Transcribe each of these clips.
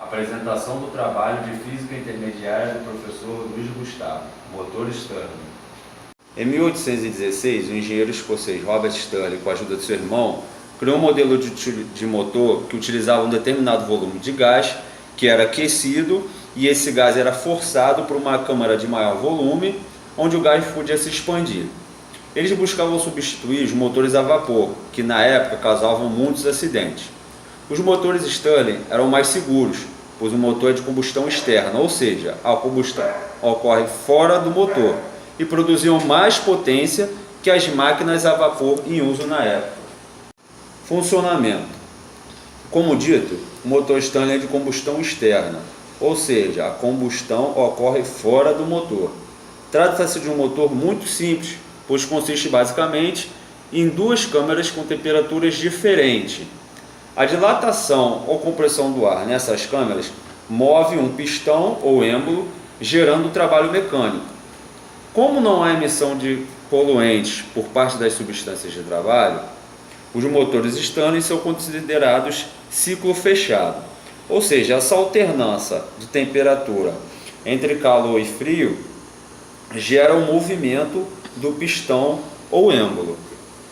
Apresentação do trabalho de Física Intermediária do professor Luiz Gustavo, motor Stirling. Em 1816, o engenheiro escocês Robert Stirling, com a ajuda de seu irmão, criou um modelo de motor que utilizava um determinado volume de gás, que era aquecido, e esse gás era forçado por uma câmara de maior volume, onde o gás podia se expandir. Eles buscavam substituir os motores a vapor, que na época causavam muitos acidentes. Os motores Stirling eram mais seguros, pois o motor é de combustão externa, ou seja, a combustão ocorre fora do motor, e produziam mais potência que as máquinas a vapor em uso na época. Funcionamento. Como dito, o motor Stirling é de combustão externa, ou seja, a combustão ocorre fora do motor. Trata-se de um motor muito simples, pois consiste basicamente em duas câmaras com temperaturas diferentes. A dilatação ou compressão do ar nessas câmaras move um pistão ou êmbolo, gerando trabalho mecânico. Como não há emissão de poluentes por parte das substâncias de trabalho, os motores Stirling são considerados ciclo fechado, ou seja, essa alternância de temperatura entre calor e frio gera o movimento do pistão ou êmbolo,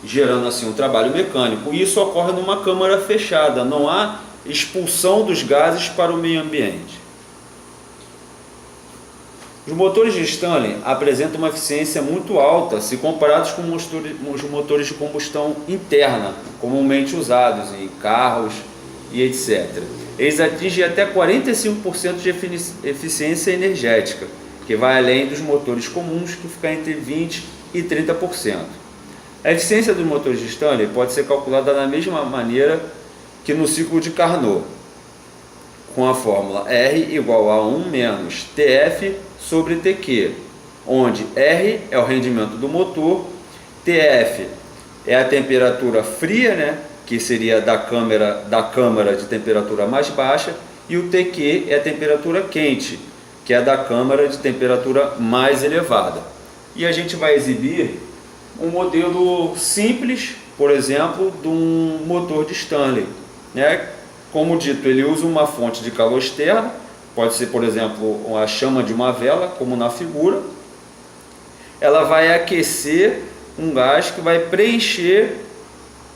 gerando assim um trabalho mecânico. Isso ocorre numa câmara fechada, não há expulsão dos gases para o meio ambiente. Os motores de Stirling apresentam uma eficiência muito alta se comparados com os motores de combustão interna, comumente usados em carros e etc. Eles atingem até 45% de eficiência energética, que vai além dos motores comuns, que fica entre 20% e 30%. A eficiência dos motores de Stirling pode ser calculada da mesma maneira que no ciclo de Carnot, com a fórmula R igual a 1 menos TF sobre TQ, onde R é o rendimento do motor, TF é a temperatura fria, que seria da câmara de temperatura mais baixa, e o TQ é a temperatura quente, que é da câmara de temperatura mais elevada. E a gente vai exibir um modelo simples, por exemplo, de um motor de Stirling. Como dito, ele usa uma fonte de calor externa, pode ser, por exemplo, a chama de uma vela, como na figura. Ela vai aquecer um gás que vai preencher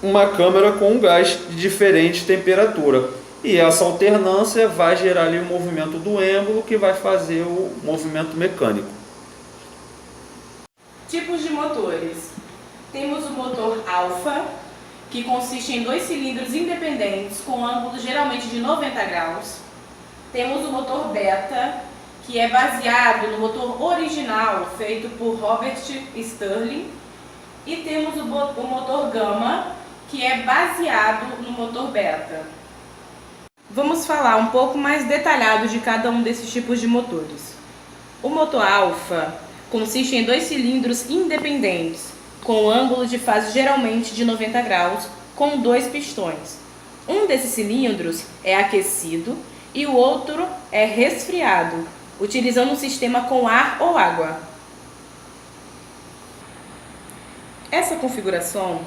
uma câmara com um gás de diferente temperatura. E essa alternância vai gerar ali o movimento do êmbolo, que vai fazer o movimento mecânico. Tipos de motores. Temos o motor alfa, que consiste em dois cilindros independentes com ângulo geralmente de 90 graus. Temos o motor beta, que é baseado no motor original feito por Robert Stirling. E temos o motor gama, que é baseado no motor beta. Vamos falar um pouco mais detalhado de cada um desses tipos de motores. O motor alfa consiste em dois cilindros independentes, com ângulo de fase geralmente de 90 graus, com dois pistões. Um desses cilindros é aquecido e o outro é resfriado, utilizando um sistema com ar ou água. Essa configuração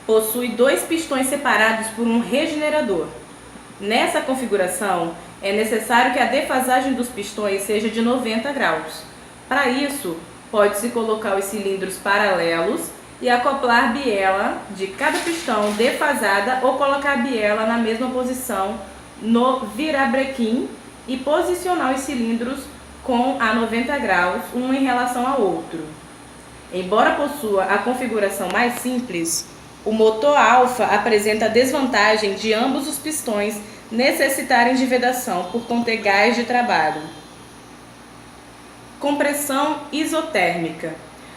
possui dois pistões separados por um regenerador. Nessa configuração, é necessário que a defasagem dos pistões seja de 90 graus. Para isso, pode-se colocar os cilindros paralelos e acoplar a biela de cada pistão defasada ou colocar a biela na mesma posição no virabrequim e posicionar os cilindros com a 90 graus, um em relação ao outro. Embora possua a configuração mais simples, o motor alfa apresenta a desvantagem de ambos os pistões necessitarem de vedação por conter gás de trabalho. Compressão isotérmica.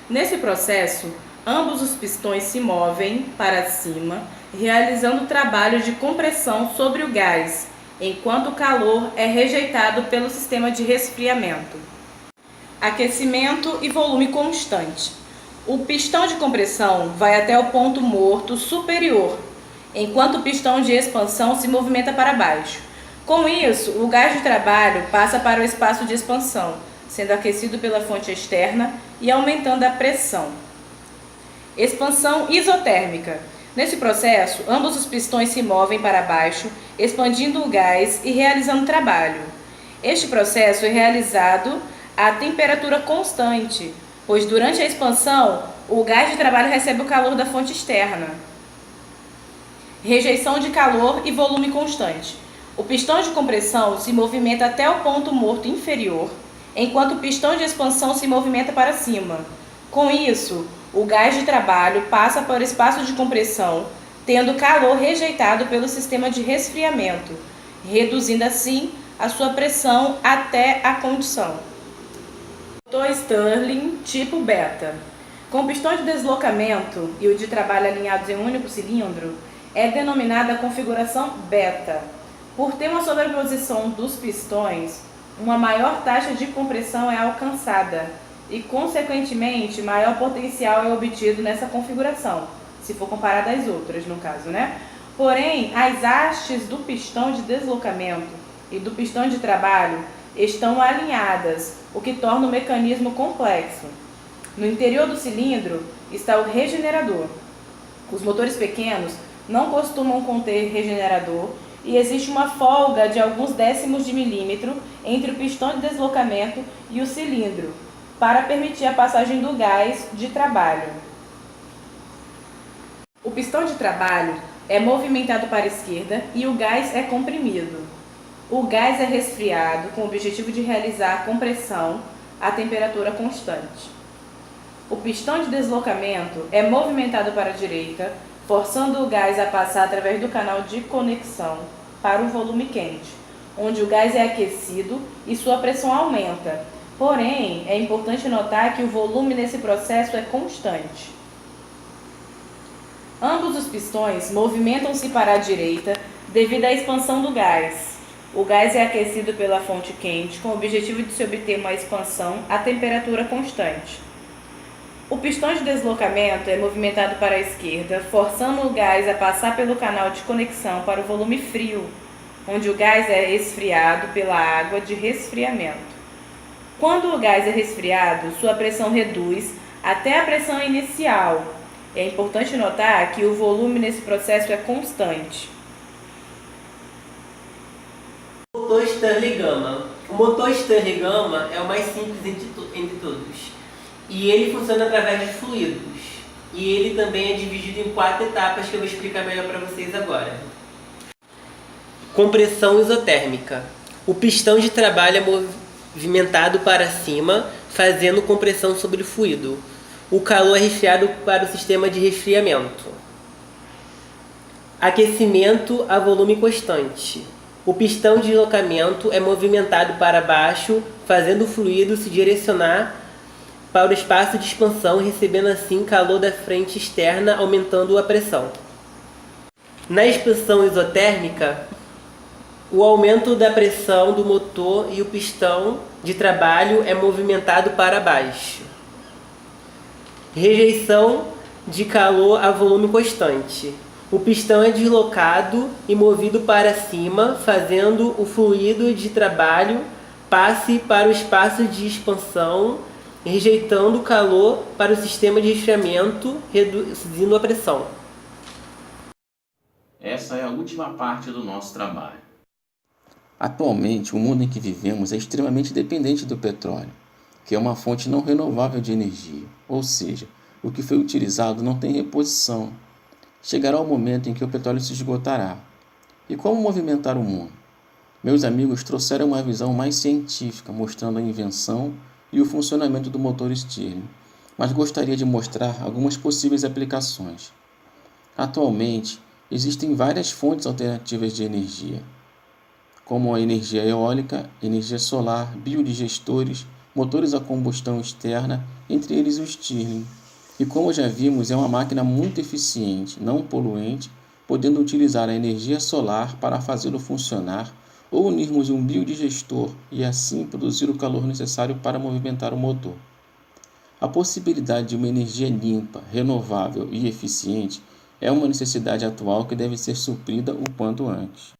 Nesse processo, ambos os pistões se movem para cima, realizando o trabalho de compressão sobre o gás, enquanto o calor é rejeitado pelo sistema de resfriamento. Aquecimento e volume constante. O pistão de compressão vai até o ponto morto superior, enquanto o pistão de expansão se movimenta para baixo. Com isso, o gás de trabalho passa para o espaço de expansão, sendo aquecido pela fonte externa e aumentando a pressão. Expansão isotérmica. Nesse processo, ambos os pistões se movem para baixo, expandindo o gás e realizando trabalho. Este processo é realizado a temperatura constante, pois durante a expansão, o gás de trabalho recebe o calor da fonte externa. Rejeição de calor e volume constante. O pistão de compressão se movimenta até o ponto morto inferior, enquanto o pistão de expansão se movimenta para cima. Com isso, o gás de trabalho passa para o espaço de compressão, tendo calor rejeitado pelo sistema de resfriamento, reduzindo assim a sua pressão até a condição. Motor Stirling tipo beta. Com o pistão de deslocamento e o de trabalho alinhados em um único cilindro, é denominada a configuração beta. Por ter uma sobreposição dos pistões, uma maior taxa de compressão é alcançada e, consequentemente, maior potencial é obtido nessa configuração, se for comparado às outras, no caso, né? Porém, as hastes do pistão de deslocamento e do pistão de trabalho estão alinhadas, o que torna o mecanismo complexo. No interior do cilindro está o regenerador. Os motores pequenos não costumam conter regenerador e existe uma folga de alguns décimos de milímetro entre o pistão de deslocamento e o cilindro, para permitir a passagem do gás de trabalho. O pistão de trabalho é movimentado para a esquerda e o gás é comprimido. O gás é resfriado com o objetivo de realizar a compressão a temperatura constante. O pistão de deslocamento é movimentado para a direita, forçando o gás a passar através do canal de conexão para o volume quente, onde o gás é aquecido e sua pressão aumenta. Porém, é importante notar que o volume nesse processo é constante. Ambos os pistões movimentam-se para a direita devido à expansão do gás. O gás é aquecido pela fonte quente com o objetivo de se obter uma expansão a temperatura constante. O pistão de deslocamento é movimentado para a esquerda, forçando o gás a passar pelo canal de conexão para o volume frio, onde o gás é esfriado pela água de resfriamento. Quando o gás é resfriado, sua pressão reduz até a pressão inicial. É importante notar que o volume nesse processo é constante. Motor Stirling-Gamma. O motor Stirling-Gamma é o mais simples entre todos. E ele funciona através de fluidos. E ele também é dividido em 4 etapas que eu vou explicar melhor para vocês agora. Compressão isotérmica. O pistão de trabalho é movimentado para cima, fazendo compressão sobre o fluido. O calor é resfriado para o sistema de resfriamento. Aquecimento a volume constante. O pistão de deslocamento é movimentado para baixo, fazendo o fluido se direcionar para o espaço de expansão, recebendo assim calor da frente externa, aumentando a pressão. Na expansão isotérmica, o aumento da pressão do motor e o pistão de trabalho é movimentado para baixo. Rejeição de calor a volume constante. O pistão é deslocado e movido para cima, fazendo o fluido de trabalho passe para o espaço de expansão, rejeitando o calor para o sistema de resfriamento, reduzindo a pressão. Essa é a última parte do nosso trabalho. Atualmente, o mundo em que vivemos é extremamente dependente do petróleo, que é uma fonte não renovável de energia, ou seja, o que foi utilizado não tem reposição. Chegará o momento em que o petróleo se esgotará. E como movimentar o mundo? Meus amigos trouxeram uma visão mais científica, mostrando a invenção e o funcionamento do motor Stirling, mas gostaria de mostrar algumas possíveis aplicações. Atualmente, existem várias fontes alternativas de energia, como a energia eólica, energia solar, biodigestores, motores a combustão externa, entre eles o Stirling. E como já vimos, é uma máquina muito eficiente, não poluente, podendo utilizar a energia solar para fazê-lo funcionar ou unirmos um biodigestor e assim produzir o calor necessário para movimentar o motor. A possibilidade de uma energia limpa, renovável e eficiente é uma necessidade atual que deve ser suprida o quanto antes.